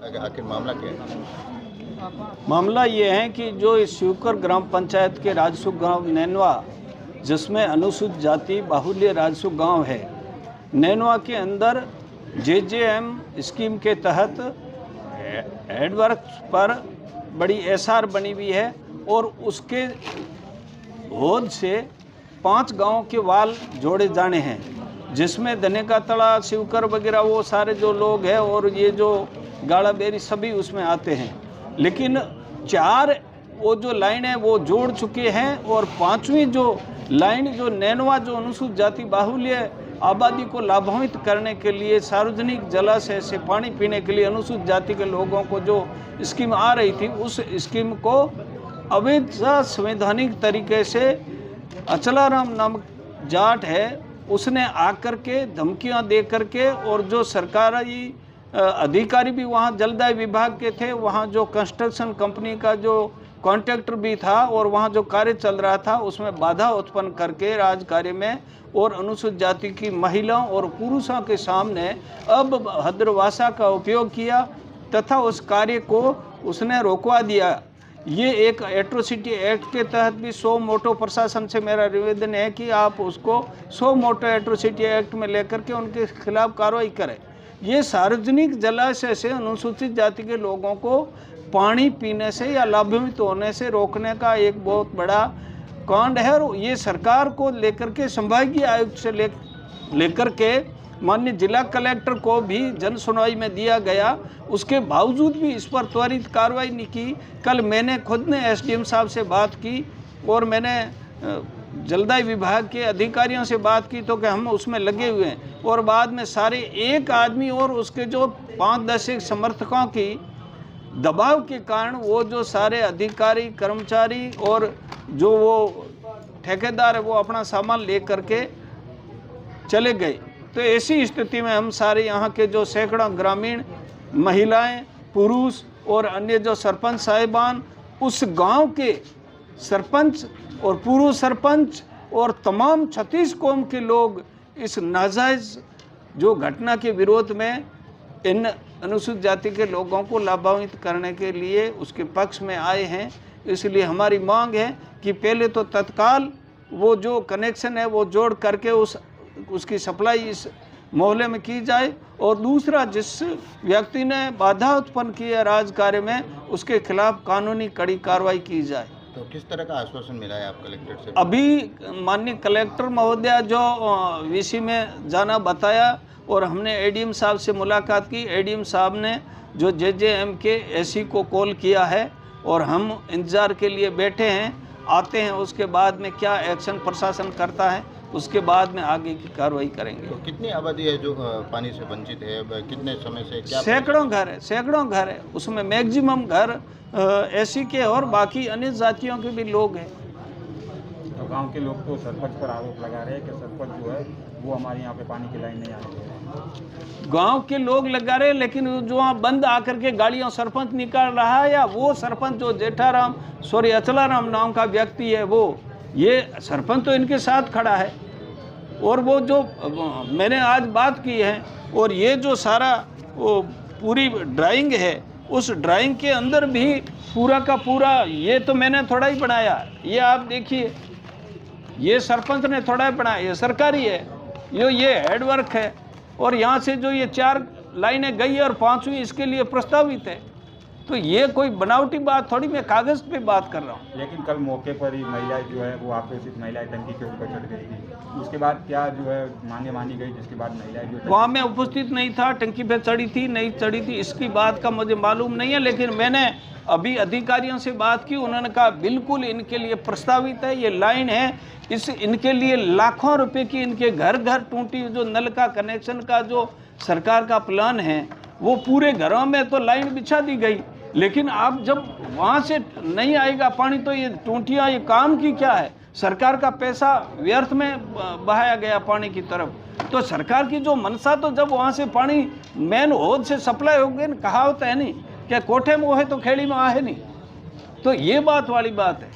आखिर मामला क्या है? मामला ये है कि जो इस शिवकर ग्राम पंचायत के राजसुख गांव नैनवा, जिसमें अनुसूचित जाति बाहुल्य राजसुख गांव है, नैनवा के अंदर JJM स्कीम के तहत हेडवर्क्स पर बड़ी SR बनी हुई है और उसके होद से 5 गांव के वाल जोड़े जाने हैं, जिसमें धने का तड़ा, शिवकर वगैरह वो सारे जो लोग हैं और ये जो गाड़ा बेरी सभी उसमें आते हैं। लेकिन 4 वो जो लाइन है वो जोड़ चुके हैं और 5वीं जो लाइन जो नैनवा जो अनुसूचित जाति बाहुल्य आबादी को लाभान्वित करने के लिए सार्वजनिक जलाशय से पानी पीने के लिए अनुसूचित जाति के लोगों को जो स्कीम आ रही थी, उस स्कीम को अवैध संवैधानिक तरीके से अचलाराम नामक जाट है उसने आकर के धमकियां दे करके, और जो सरकारी अधिकारी भी वहाँ जलदाय विभाग के थे, वहाँ जो कंस्ट्रक्शन कंपनी का जो कॉन्ट्रैक्टर भी था और वहाँ जो कार्य चल रहा था उसमें बाधा उत्पन्न करके राज कार्य में और अनुसूचित जाति की महिलाओं और पुरुषों के सामने अब भद्रभाषा का उपयोग किया तथा उस कार्य को उसने रोकवा दिया। ये एक एट्रोसिटी एक्ट के तहत भी सो मोटो प्रशासन से मेरा निवेदन है कि आप उसको सो मोटो एट्रोसिटी एक्ट में लेकर के उनके खिलाफ कार्रवाई करें। ये सार्वजनिक जलाशय से अनुसूचित जाति के लोगों को पानी पीने से या लाभान्वित होने से रोकने का एक बहुत बड़ा कांड है और ये सरकार को लेकर के संभागीय आयुक्त से लेकर के माननीय जिला कलेक्टर को भी जन सुनवाई में दिया गया, उसके बावजूद भी इस पर त्वरित कार्रवाई नहीं की। कल मैंने खुद ने SDM साहब से बात की और मैंने जलदाय विभाग के अधिकारियों से बात की तो कि हम उसमें लगे हुए हैं, और बाद में सारे एक आदमी और उसके जो 5-10 समर्थकों की दबाव के कारण वो जो सारे अधिकारी कर्मचारी और जो वो ठेकेदार है वो अपना सामान ले करके चले गए। तो ऐसी स्थिति में हम सारे यहाँ के जो सैकड़ों ग्रामीण महिलाएं, पुरुष और अन्य जो सरपंच साहिबान, उस गांव के सरपंच और पूर्व सरपंच और तमाम 36 कौम के लोग इस नाजायज़ जो घटना के विरोध में इन अनुसूचित जाति के लोगों को लाभान्वित करने के लिए उसके पक्ष में आए हैं। इसलिए हमारी मांग है कि पहले तो तत्काल वो जो कनेक्शन है वो जोड़ करके उसकी सप्लाई इस मोहल्ले में की जाए, और दूसरा जिस व्यक्ति ने बाधा उत्पन्न की है राज कार्य में उसके खिलाफ कानूनी कड़ी कार्रवाई की जाए। तो किस तरह का आश्वासन मिला है आप कलेक्टर से? अभी माननीय कलेक्टर महोदया जो VC में जाना बताया और हमने ADM साहब से मुलाकात की। ADM साहब ने जो JJM के AC को कॉल किया है और हम इंतज़ार के लिए बैठे हैं, आते हैं उसके बाद में क्या एक्शन प्रशासन करता है उसके बाद में आगे की कार्रवाई करेंगे। तो कितनी आबादी है जो पानी से वंचित है, कितने समय से? क्या सैकड़ों घर है, उसमें मैक्सिमम घर SC के और बाकी अन्य जातियों के भी लोग हैं। तो गांव के लोग तो सरपंच पर आरोप लगा रहे हैं कि सरपंच जो है वो हमारे यहाँ पे पानी की लाइन नहीं आने दे रहे। गांव के लोग लगा रहे हैं, लेकिन जो वहाँ बंद आकर के गाड़ियाँ सरपंच निकाल रहा है, या वो सरपंच जो अचलाराम नाम का व्यक्ति है वो, ये सरपंच तो इनके साथ खड़ा है। और वो जो मैंने आज बात की है और ये जो सारा वो पूरी ड्राइंग है, उस ड्राइंग के अंदर भी पूरा का पूरा ये तो मैंने थोड़ा ही बनाया, ये आप देखिए, ये सरपंच ने थोड़ा ही बनाया, ये सरकारी है, ये हेडवर्क है, और यहाँ से जो ये 4 लाइनें गई और 5वीं इसके लिए प्रस्तावित है। तो ये कोई बनावटी बात थोड़ी, मैं कागज़ पे बात कर रहा हूँ। लेकिन कल मौके पर ही महिला जो है वो आक्रोशित महिलाएं टंकी के ऊपर चढ़ गई थी, उसके बाद क्या जो है मानी गई, जिसके बाद महिलाएं जो वहाँ मैं उपस्थित नहीं था, टंकी पे चढ़ी थी नहीं चढ़ी थी इसकी बात का मुझे मालूम नहीं है, लेकिन मैंने अभी अधिकारियों से बात की, उन्होंने कहा बिल्कुल इनके लिए प्रस्तावित है, ये लाइन है, इनके लिए लाखों रुपए की इनके घर टूटी जो नल का कनेक्शन का जो सरकार का प्लान है वो पूरे घरों में तो लाइन बिछा दी गई, लेकिन आप जब वहाँ से नहीं आएगा पानी तो ये टूटियाँ ये काम की क्या है? सरकार का पैसा व्यर्थ में बहाया गया पानी की तरफ। तो सरकार की जो मनसा, तो जब वहाँ से पानी मेन होद से सप्लाई हो गई, कहावत है नहीं क्या कोठे में वो है तो खेड़ी में आहे नहीं, तो ये बात वाली बात है।